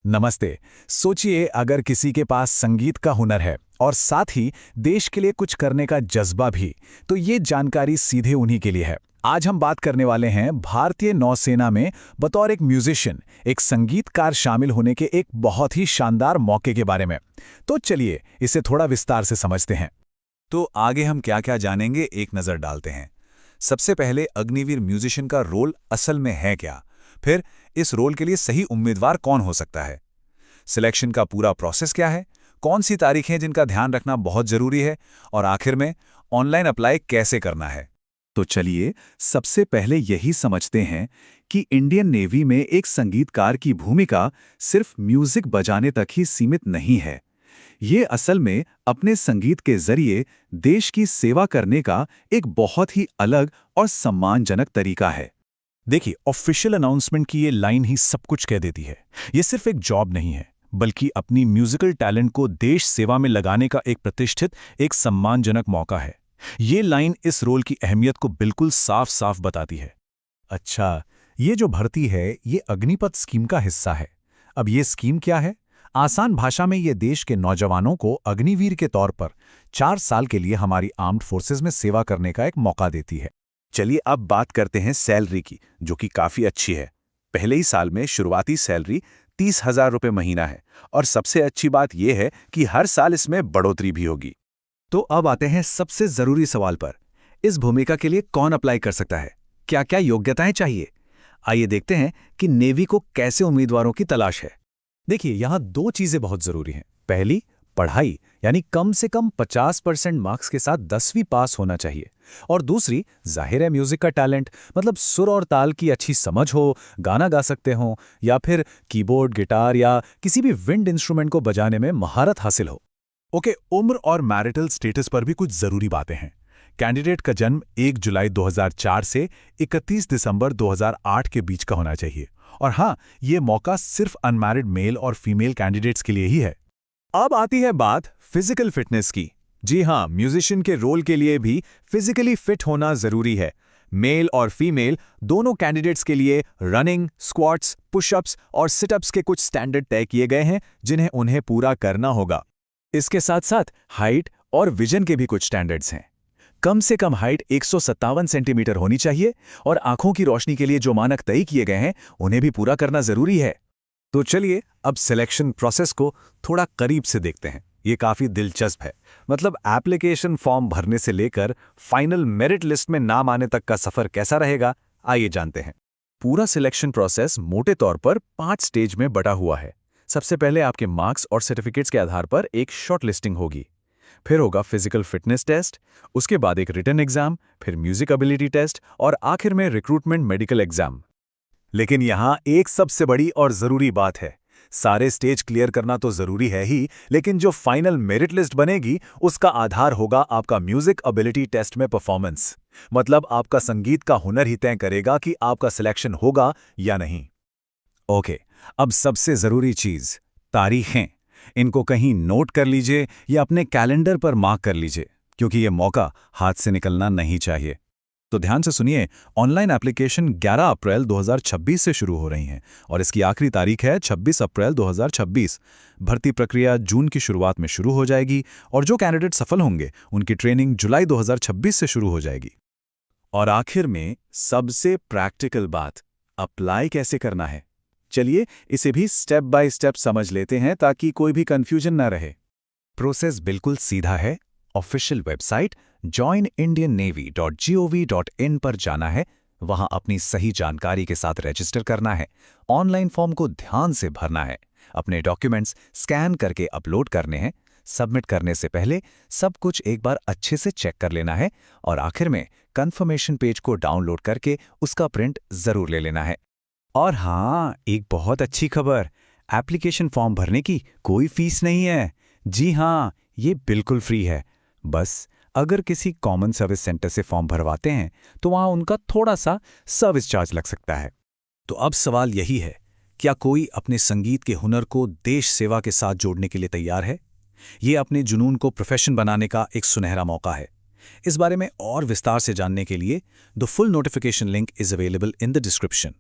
नमस्ते। सोचिए अगर किसी के पास संगीत का हुनर है और साथ ही देश के लिए कुछ करने का जज्बा भी, तो ये जानकारी सीधे उन्हीं के लिए है। आज हम बात करने वाले हैं भारतीय नौसेना में बतौर एक म्यूजिशियन, एक संगीतकार शामिल होने के एक बहुत ही शानदार मौके के बारे में। तो चलिए इसे थोड़ा विस्तार से समझते हैं। तो आगे हम क्या क्या जानेंगे, एक नज़र डालते हैं। सबसे पहले अग्निवीर म्यूजिशियन का रोल असल में है क्या, फिर इस रोल के लिए सही उम्मीदवार कौन हो सकता है, सिलेक्शन का पूरा प्रोसेस क्या है, कौन सी तारीखें जिनका ध्यान रखना बहुत ज़रूरी है, और आखिर में ऑनलाइन अप्लाई कैसे करना है। तो चलिए सबसे पहले यही समझते हैं कि इंडियन नेवी में एक संगीतकार की भूमिका सिर्फ म्यूजिक बजाने तक ही सीमित नहीं है। ये असल में अपने संगीत के जरिए देश की सेवा करने का एक बहुत ही अलग और सम्मानजनक तरीका है। देखिए, ऑफिशियल अनाउंसमेंट की ये लाइन ही सब कुछ कह देती है। ये सिर्फ एक जॉब नहीं है, बल्कि अपनी म्यूजिकल टैलेंट को देश सेवा में लगाने का एक प्रतिष्ठित, एक सम्मानजनक मौका है। ये लाइन इस रोल की अहमियत को बिल्कुल साफ साफ बताती है। अच्छा, ये जो भर्ती है, ये अग्निपथ स्कीम का हिस्सा है। अब ये स्कीम क्या है? आसान भाषा में ये देश के नौजवानों को अग्निवीर के तौर पर 4 साल के लिए हमारी आर्म्ड फोर्सेज में सेवा करने का एक मौका देती है। चलिए अब बात करते हैं सैलरी की, जो कि काफ़ी अच्छी है। पहले ही साल में शुरुआती सैलरी 30,000 रुपये महीना है, और सबसे अच्छी बात यह है कि हर साल इसमें बढ़ोतरी भी होगी। तो अब आते हैं सबसे जरूरी सवाल पर। इस भूमिका के लिए कौन अप्लाई कर सकता है? क्या क्या योग्यताएं चाहिए? आइए देखते हैं कि नेवी को कैसे उम्मीदवारों की तलाश है। देखिए, यहाँ 2 चीजें बहुत जरूरी हैं। पहली, पढ़ाई, यानी कम से कम 50% मार्क्स के साथ 10वीं पास होना चाहिए। और दूसरी, जाहिर है, म्यूजिक का टैलेंट, मतलब सुर और ताल की अच्छी समझ हो, गाना गा सकते हो, या फिर कीबोर्ड, गिटार या किसी भी विंड इंस्ट्रूमेंट को बजाने में महारत हासिल हो। ओके, उम्र और मैरिटल स्टेटस पर भी कुछ जरूरी बातें हैं। कैंडिडेट का जन्म 1 जुलाई 2004 से 31 दिसंबर 2008 के बीच का होना चाहिए। और हाँ, ये मौका सिर्फ अनमैरिड मेल और फीमेल कैंडिडेट्स के लिए ही है। अब आती है बात फिजिकल फिटनेस की। जी हाँ, म्यूजिशियन के रोल के लिए भी फिजिकली फिट होना जरूरी है। मेल और फीमेल दोनों कैंडिडेट्स के लिए रनिंग, स्क्वाट्स, पुशअप्स और सिटअप्स के कुछ स्टैंडर्ड तय किए गए हैं, जिन्हें उन्हें पूरा करना होगा। इसके साथ साथ हाइट और विजन के भी कुछ स्टैंडर्ड्स हैं। कम से कम हाइट 157 सेंटीमीटर होनी चाहिए, और आंखों की रोशनी के लिए जो मानक तय किए गए हैं उन्हें भी पूरा करना जरूरी है। तो चलिए अब सिलेक्शन प्रोसेस को थोड़ा करीब से देखते हैं। ये काफी दिलचस्प है। मतलब एप्लीकेशन फॉर्म भरने से लेकर फाइनल मेरिट लिस्ट में नाम आने तक का सफर कैसा रहेगा, आइए जानते हैं। पूरा सिलेक्शन प्रोसेस मोटे तौर पर 5 स्टेज में बटा हुआ है। सबसे पहले आपके मार्क्स और सर्टिफिकेट्स के आधार पर एक शॉर्ट लिस्टिंग होगी। फिर होगा फिजिकल फिटनेस टेस्ट, उसके बाद एक रिटन एग्जाम, फिर म्यूजिक एबिलिटी टेस्ट और आखिर में रिक्रूटमेंट मेडिकल एग्जाम। लेकिन यहाँ एक सबसे बड़ी और जरूरी बात है। सारे स्टेज क्लियर करना तो जरूरी है ही, लेकिन जो फाइनल मेरिट लिस्ट बनेगी उसका आधार होगा आपका म्यूजिक एबिलिटी टेस्ट में परफॉर्मेंस। मतलब आपका संगीत का हुनर ही तय करेगा कि आपका सिलेक्शन होगा या नहीं। ओके, अब सबसे जरूरी चीज, तारीखें। इनको कहीं नोट कर लीजिए या अपने कैलेंडर पर मार्क कर लीजिए, क्योंकि ये मौका हाथ से निकलना नहीं चाहिए। तो ध्यान से सुनिए, ऑनलाइन एप्लीकेशन 11 अप्रैल 2026 से शुरू हो रही हैं और इसकी आखिरी तारीख है 26 अप्रैल 2026। भर्ती प्रक्रिया जून की शुरुआत में शुरू हो जाएगी, और जो कैंडिडेट सफल होंगे उनकी ट्रेनिंग जुलाई 2026 से शुरू हो जाएगी। और आखिर में सबसे प्रैक्टिकल बात, अप्लाई कैसे करना है। चलिए इसे भी स्टेप बाय स्टेप समझ लेते हैं, ताकि कोई भी कंफ्यूजन ना रहे। प्रोसेस बिल्कुल सीधा है। ऑफिशियल वेबसाइट joinindiannavy.gov.in पर जाना है, वहां अपनी सही जानकारी के साथ रजिस्टर करना है। ऑनलाइन फॉर्म को ध्यान से भरना है, अपने डॉक्यूमेंट्स स्कैन करके अपलोड करने हैं। सबमिट करने से पहले सब कुछ एक बार अच्छे से चेक कर लेना है, और आखिर में कंफर्मेशन पेज को डाउनलोड करके उसका प्रिंट जरूर ले लेना है। और हाँ, एक बहुत अच्छी खबर, एप्लीकेशन फॉर्म भरने की कोई फीस नहीं है। जी हाँ, ये बिल्कुल फ्री है। बस अगर किसी कॉमन सर्विस सेंटर से फॉर्म भरवाते हैं तो वहां उनका थोड़ा सा सर्विस चार्ज लग सकता है। तो अब सवाल यही है, क्या कोई अपने संगीत के हुनर को देश सेवा के साथ जोड़ने के लिए तैयार है? ये अपने जुनून को प्रोफेशन बनाने का एक सुनहरा मौका है। इस बारे में और विस्तार से जानने के लिए the full notification link is available in the description.